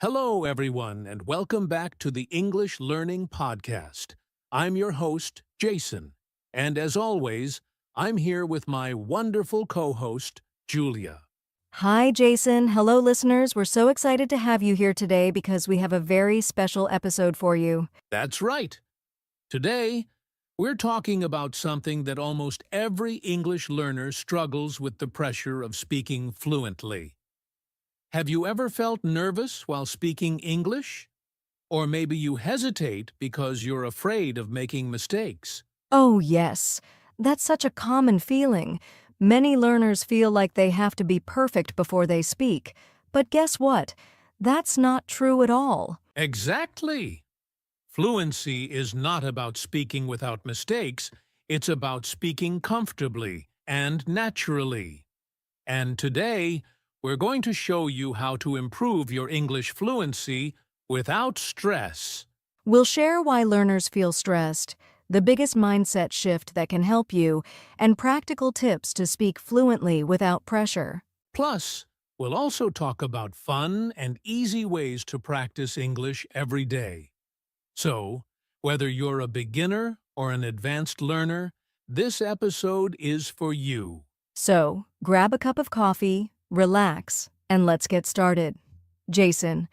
Hello, everyone, and welcome back to the English Learning Podcast. I'm your host, Jason, and as always, I'm here with my wonderful co-host, Julia. Hi, Jason. Hello, listeners. We're so excited to have you here today because we have a very special episode for you. That's right. Today, we're talking about something that almost every English learner struggles with the pressure of speaking fluently. Have you ever felt nervous while speaking English? Or maybe you hesitate because you're afraid of making mistakes. Oh, yes. That's such a common feeling. Many learners feel like they have to be perfect before they speak. But guess what? That's not true at all. Exactly. Fluency is not about speaking without mistakes, it's about speaking comfortably and naturally. And today, we're going to show you how to improve your English fluency without stress. We'll share why learners feel stressed, the biggest mindset shift that can help you, and practical tips to speak fluently without pressure. Plus, we'll also talk about fun and easy ways to practice English every day. So, whether you're a beginner or an advanced learner, this episode is for you. So, grab a cup of coffee, relax, and let's get started. Jason,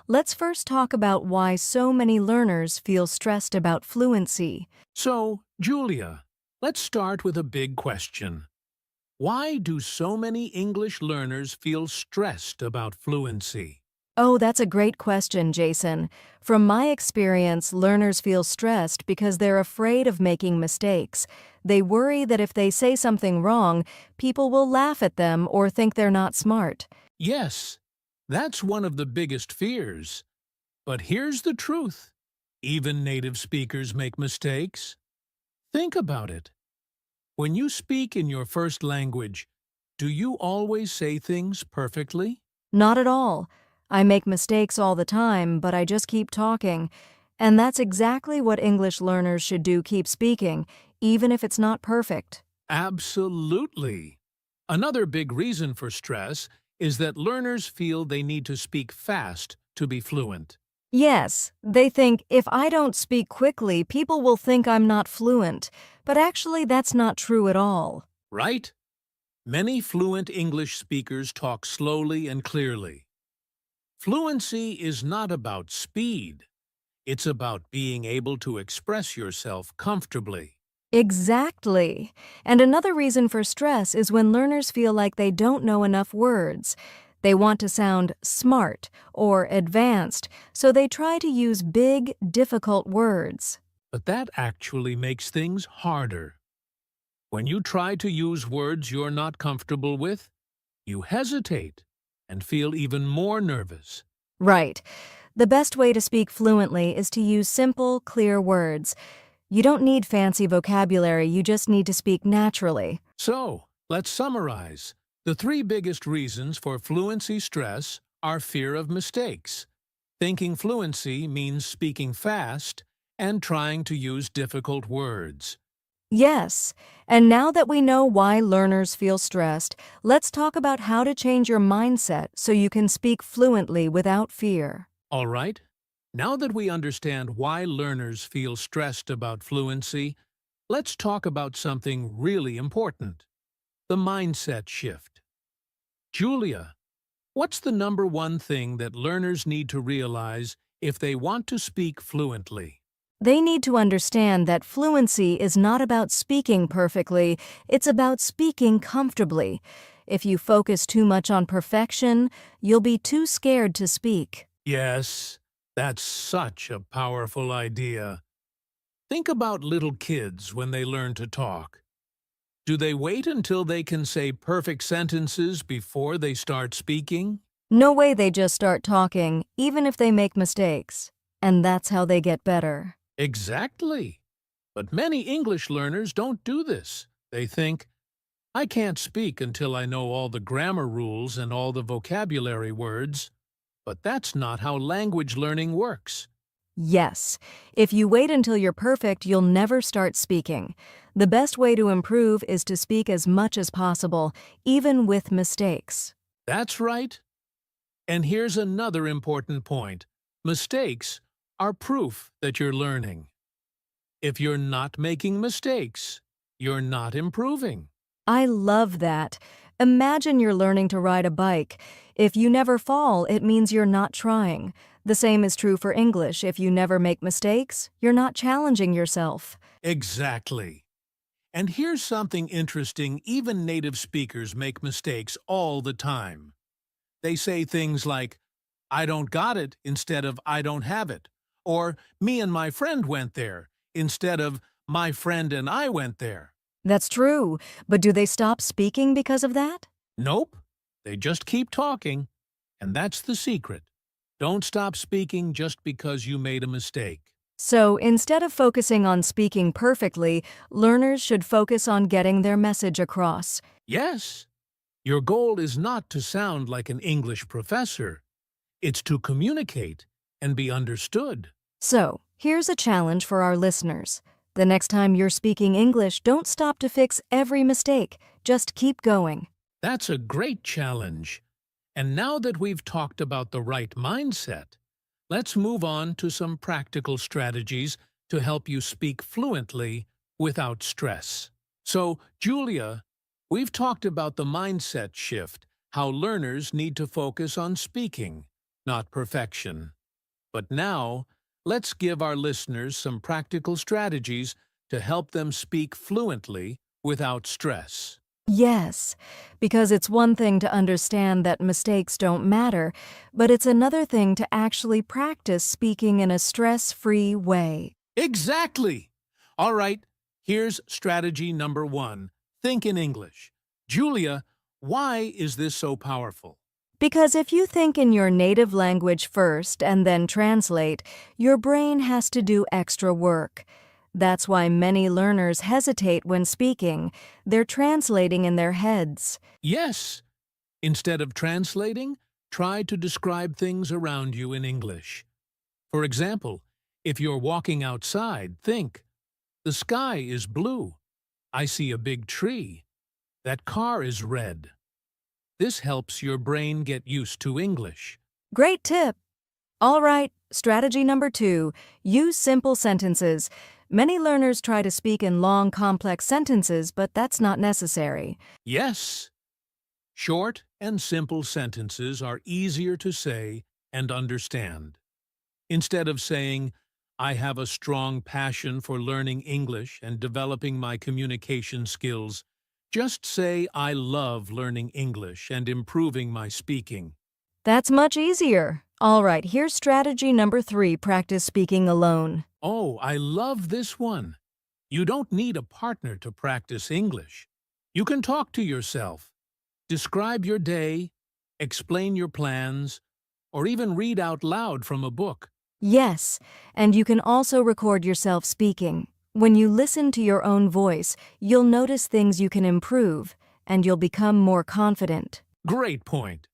let's first talk about why so many learners feel stressed about fluency. So, Julia, let's start with a big question. Why do so many English learners feel stressed about fluency? Oh, that's a great question, Jason. From my experience, learners feel stressed because they're afraid of making mistakes. They worry that if they say something wrong, people will laugh at them or think they're not smart. Yes, that's one of the biggest fears. But here's the truth. Even native speakers make mistakes. Think about it. When you speak in your first language, do you always say things perfectly? Not at all. I make mistakes all the time, but I just keep talking. And that's exactly what English learners should do, keep speaking, even if it's not perfect. Absolutely. Another big reason for stress is that learners feel they need to speak fast to be fluent. Yes, they think if I don't speak quickly, people will think I'm not fluent. But actually, that's not true at all. Right? Many fluent English speakers talk slowly and clearly. Fluency is not about speed. It's about being able to express yourself comfortably. Exactly. And another reason for stress is when learners feel like they don't know enough words. They want to sound smart or advanced, so they try to use big, difficult words. But that actually makes things harder. When you try to use words you're not comfortable with, you hesitate and feel even more nervous. Right. The best way to speak fluently is to use simple, clear words. You don't need fancy vocabulary, you just need to speak naturally. So, let's summarize. The three biggest reasons for fluency stress are fear of mistakes. Thinking fluency means speaking fast and trying to use difficult words. Yes, and now that we know why learners feel stressed, let's talk about how to change your mindset so you can speak fluently without fear. All right? Now that we understand why learners feel stressed about fluency, let's talk about something really important: the mindset shift. Julia, what's the number one thing that learners need to realize if they want to speak fluently? They need to understand that fluency is not about speaking perfectly, it's about speaking comfortably. If you focus too much on perfection, you'll be too scared to speak. Yes, that's such a powerful idea. Think about little kids when they learn to talk. Do they wait until they can say perfect sentences before they start speaking? No way they just start talking, even if they make mistakes. And that's how they get better. Exactly. But many English learners don't do this. They think, I can't speak until I know all the grammar rules and all the vocabulary words. But that's not how language learning works. Yes, if you wait until you're perfect, you'll never start speaking. The best way to improve is to speak as much as possible, even with mistakes. That's right. And here's another important point. Mistakes are proof that you're learning. If you're not making mistakes, you're not improving. I love that. Imagine you're learning to ride a bike. If you never fall, it means you're not trying. The same is true for English. If you never make mistakes, you're not challenging yourself. Exactly. And here's something interesting. Even native speakers make mistakes all the time. They say things like, I don't got it instead of I don't have it. Or me and my friend went there instead of my friend and I went there. That's true, but do they stop speaking because of that? Nope. They just keep talking. And that's the secret. Don't stop speaking just because you made a mistake. So instead of focusing on speaking perfectly, learners should focus on getting their message across. Yes, your goal is not to sound like an English professor. It's to communicate and be understood. So, here's a challenge for our listeners. The next time you're speaking English, don't stop to fix every mistake. Just keep going. That's a great challenge. And now that we've talked about the right mindset, let's move on to some practical strategies to help you speak fluently without stress. So, Julia, we've talked about the mindset shift, how learners need to focus on speaking, not perfection. But now, let's give our listeners some practical strategies to help them speak fluently without stress. Yes, because it's one thing to understand that mistakes don't matter, but it's another thing to actually practice speaking in a stress-free way. Exactly! All right, here's strategy number 1. Think in English. Julia, why is this so powerful? Because if you think in your native language first and then translate, your brain has to do extra work. That's why many learners hesitate when speaking. They're translating in their heads. Yes! Instead of translating, try to describe things around you in English. For example, if you're walking outside, think, the sky is blue. I see a big tree. That car is red. This helps your brain get used to English. Great tip! All right, strategy number 2, use simple sentences. Many learners try to speak in long, complex sentences, but that's not necessary. Yes! Short and simple sentences are easier to say and understand. Instead of saying, I have a strong passion for learning English and developing my communication skills, just say, I love learning English and improving my speaking. That's much easier. All right, here's strategy number 3, practice speaking alone. Oh, I love this one. You don't need a partner to practice English. You can talk to yourself, describe your day, explain your plans, or even read out loud from a book. Yes, and you can also record yourself speaking. When you listen to your own voice, you'll notice things you can improve, and you'll become more confident. Great point.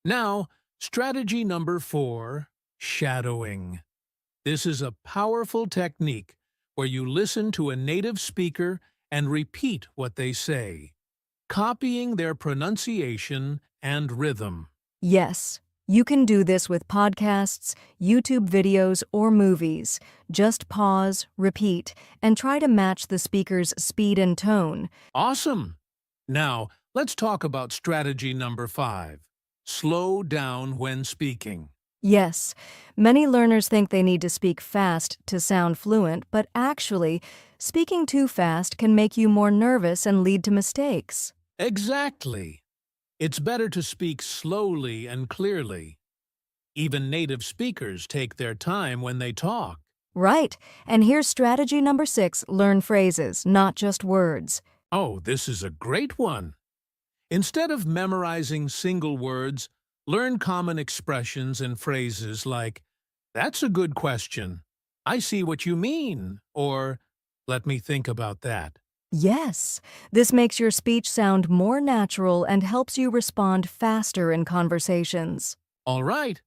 Now, strategy number 4, shadowing. This is a powerful technique where you listen to a native speaker and repeat what they say, copying their pronunciation and rhythm. Yes, you can do this with podcasts, YouTube videos, or movies. Just pause, repeat, and try to match the speaker's speed and tone. Awesome! Now, let's talk about strategy number 5. Slow down when speaking. Yes, many learners think they need to speak fast to sound fluent, but actually, speaking too fast can make you more nervous and lead to mistakes. Exactly. It's better to speak slowly and clearly. Even native speakers take their time when they talk. Right, and here's strategy number 6, learn phrases, not just words. Oh, this is a great one. Instead of memorizing single words, learn common expressions and phrases like, that's a good question, I see what you mean, or let me think about that. Yes, this makes your speech sound more natural and helps you respond faster in conversations. All right,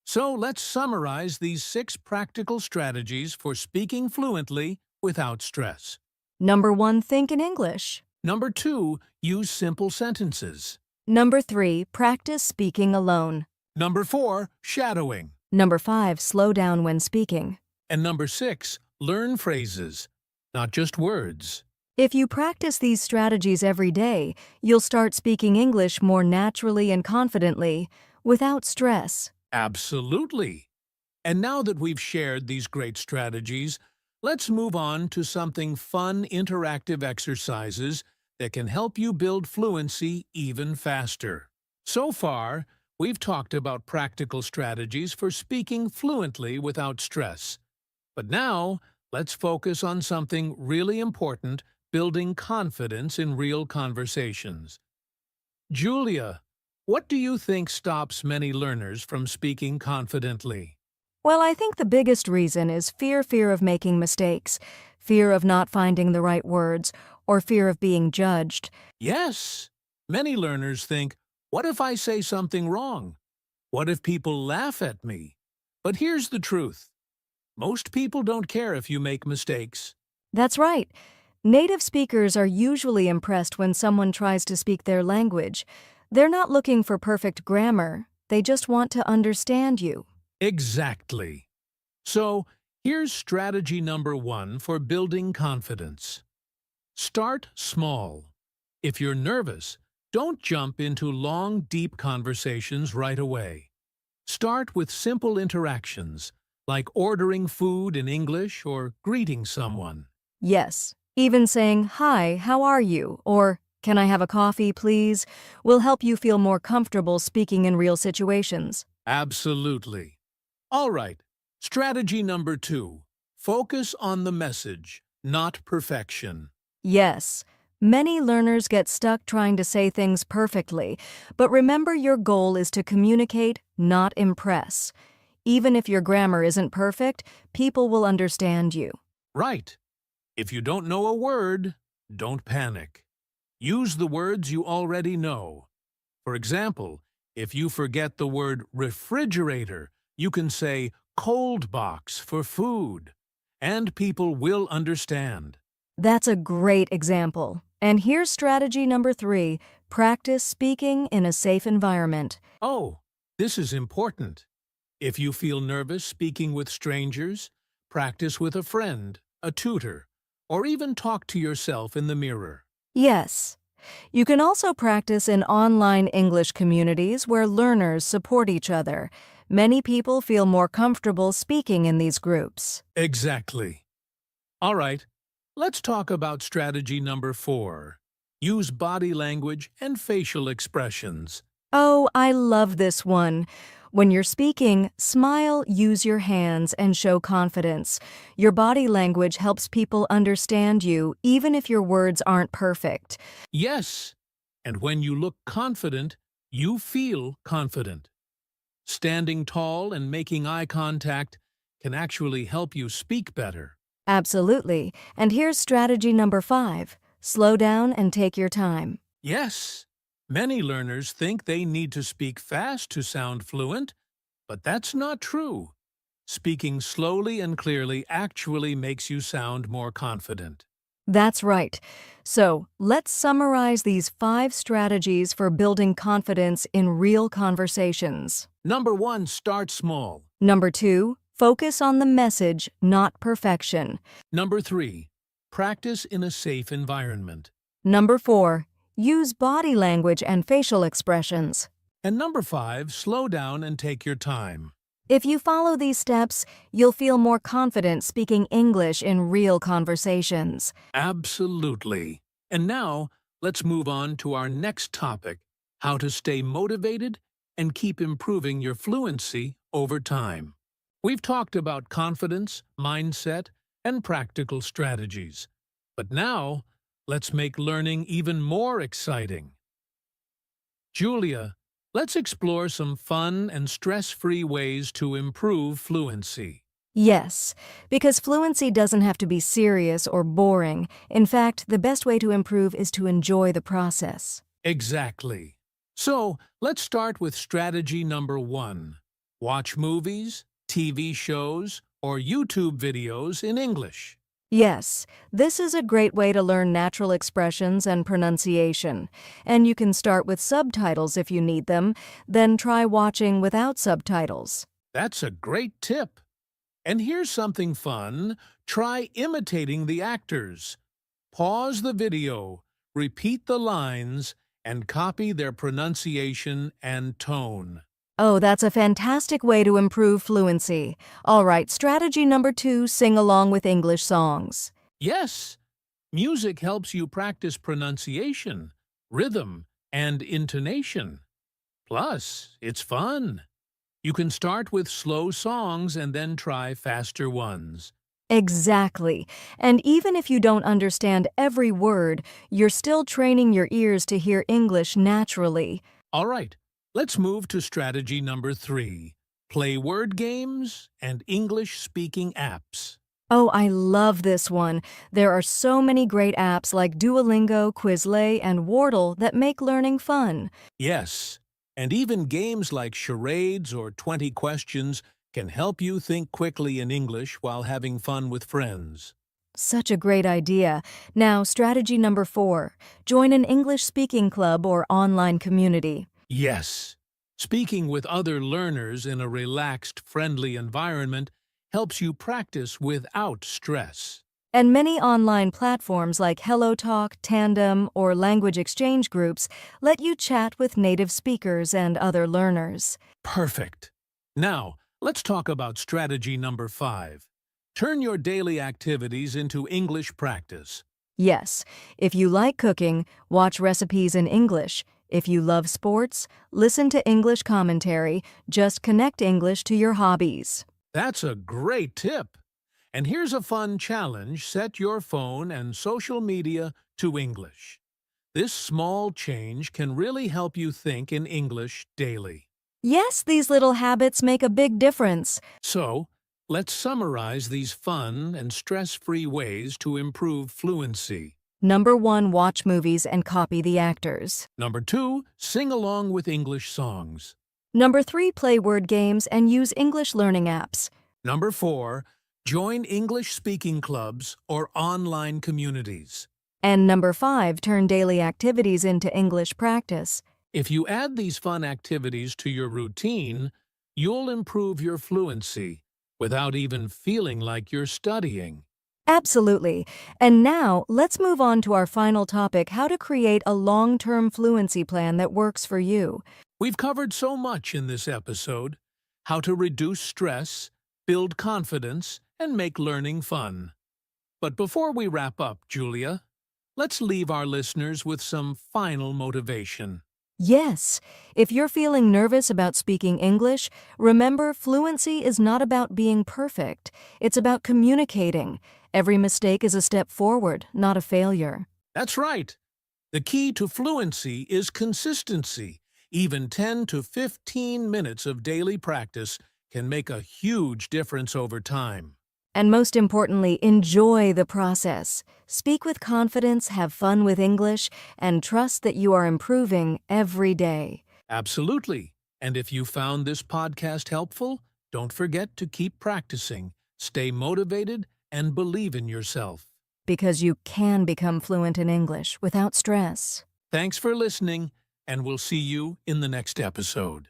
so let's summarize these 6 practical strategies for speaking fluently without stress. Number 1, think in English. Number 2, use simple sentences. Number 3, practice speaking alone. Number 4, shadowing. Number 5, slow down when speaking. And number 6, learn phrases, not just words. If you practice these strategies every day, you'll start speaking English more naturally and confidently, without stress. Absolutely. And now that we've shared these great strategies, let's move on to something fun, interactive exercises that can help you build fluency even faster. So far, we've talked about practical strategies for speaking fluently without stress. But now, let's focus on something really important: building confidence in real conversations. Julia, what do you think stops many learners from speaking confidently? Well, I think the biggest reason is fear of making mistakes, fear of not finding the right words, or fear of being judged. Yes, many learners think, what if I say something wrong? What if people laugh at me? But here's the truth. Most people don't care if you make mistakes. That's right. Native speakers are usually impressed when someone tries to speak their language. They're not looking for perfect grammar. They just want to understand you. Exactly. So, here's strategy number 1 for building confidence. Start small. If you're nervous, don't jump into long, deep conversations right away. Start with simple interactions, like ordering food in English or greeting someone. Yes, even saying, "Hi, how are you?" or "Can I have a coffee, please?" will help you feel more comfortable speaking in real situations. Absolutely. All right, strategy number 2. Focus on the message, not perfection. Yes, many learners get stuck trying to say things perfectly, but remember your goal is to communicate, not impress. Even if your grammar isn't perfect, people will understand you. Right. If you don't know a word, don't panic. Use the words you already know. For example, if you forget the word refrigerator, you can say cold box for food, and people will understand. That's a great example. And here's strategy number 3, practice speaking in a safe environment. Oh, this is important. If you feel nervous speaking with strangers, practice with a friend, a tutor, or even talk to yourself in the mirror. Yes. You can also practice in online English communities where learners support each other. Many people feel more comfortable speaking in these groups. Exactly. All right, let's talk about strategy number 4. Use body language and facial expressions. Oh, I love this one. When you're speaking, smile, use your hands, and show confidence. Your body language helps people understand you, even if your words aren't perfect. Yes, and when you look confident, you feel confident. Standing tall and making eye contact can actually help you speak better. Absolutely. And here's strategy number 5. Slow down and take your time. Yes, many learners think they need to speak fast to sound fluent, but that's not true. Speaking slowly and clearly actually makes you sound more confident. That's right. So, let's summarize these 5 strategies for building confidence in real conversations. Number 1, start small. Number 2, focus on the message, not perfection. Number 3, practice in a safe environment. Number 4, use body language and facial expressions. And number 5, slow down and take your time. If you follow these steps, you'll feel more confident speaking English in real conversations. Absolutely. And now, let's move on to our next topic: how to stay motivated and keep improving your fluency over time. We've talked about confidence, mindset, and practical strategies. But now, let's make learning even more exciting. Julia, let's explore some fun and stress-free ways to improve fluency. Yes, because fluency doesn't have to be serious or boring. In fact, the best way to improve is to enjoy the process. Exactly. So, let's start with strategy number 1. Watch movies, TV shows, or YouTube videos in English. Yes, this is a great way to learn natural expressions and pronunciation. And you can start with subtitles if you need them, then try watching without subtitles. That's a great tip. And here's something fun. Try imitating the actors. Pause the video, repeat the lines, and copy their pronunciation and tone. Oh, that's a fantastic way to improve fluency. All right, strategy number 2, sing along with English songs. Yes, music helps you practice pronunciation, rhythm, and intonation. Plus, it's fun. You can start with slow songs and then try faster ones. Exactly. And even if you don't understand every word, you're still training your ears to hear English naturally. All right, let's move to strategy number 3. Play word games and English-speaking apps. Oh, I love this one. There are so many great apps like Duolingo, Quizlet, and Wordle that make learning fun. Yes, and even games like charades or 20 questions can help you think quickly in English while having fun with friends. Such a great idea. Now, strategy number 4. Join an English speaking club or online community. Yes, speaking with other learners in a relaxed, friendly environment helps you practice without stress. And many online platforms like HelloTalk, Tandem, or language exchange groups let you chat with native speakers and other learners. Perfect. Now, let's talk about strategy number 5. Turn your daily activities into English practice. Yes, if you like cooking, watch recipes in English. If you love sports, listen to English commentary. Just connect English to your hobbies. That's a great tip. And here's a fun challenge. Set your phone and social media to English. This small change can really help you think in English daily. Yes, these little habits make a big difference. So, let's summarize these fun and stress-free ways to improve fluency. Number 1, watch movies and copy the actors. Number 2, sing along with English songs. Number 3, play word games and use English learning apps. Number 4, join English speaking clubs or online communities. And number 5, turn daily activities into English practice. If you add these fun activities to your routine, you'll improve your fluency without even feeling like you're studying. Absolutely. And now, let's move on to our final topic, how to create a long-term fluency plan that works for you. We've covered so much in this episode: how to reduce stress, build confidence, and make learning fun. But before we wrap up, Julia, let's leave our listeners with some final motivation. Yes, if you're feeling nervous about speaking English, remember fluency is not about being perfect. It's about communicating. Every mistake is a step forward, not a failure. That's right. The key to fluency is consistency. Even 10 to 15 minutes of daily practice can make a huge difference over time. And most importantly, enjoy the process. Speak with confidence, have fun with English, and trust that you are improving every day. Absolutely. And if you found this podcast helpful, don't forget to keep practicing, stay motivated, and believe in yourself. Because you can become fluent in English without stress. Thanks for listening, and we'll see you in the next episode.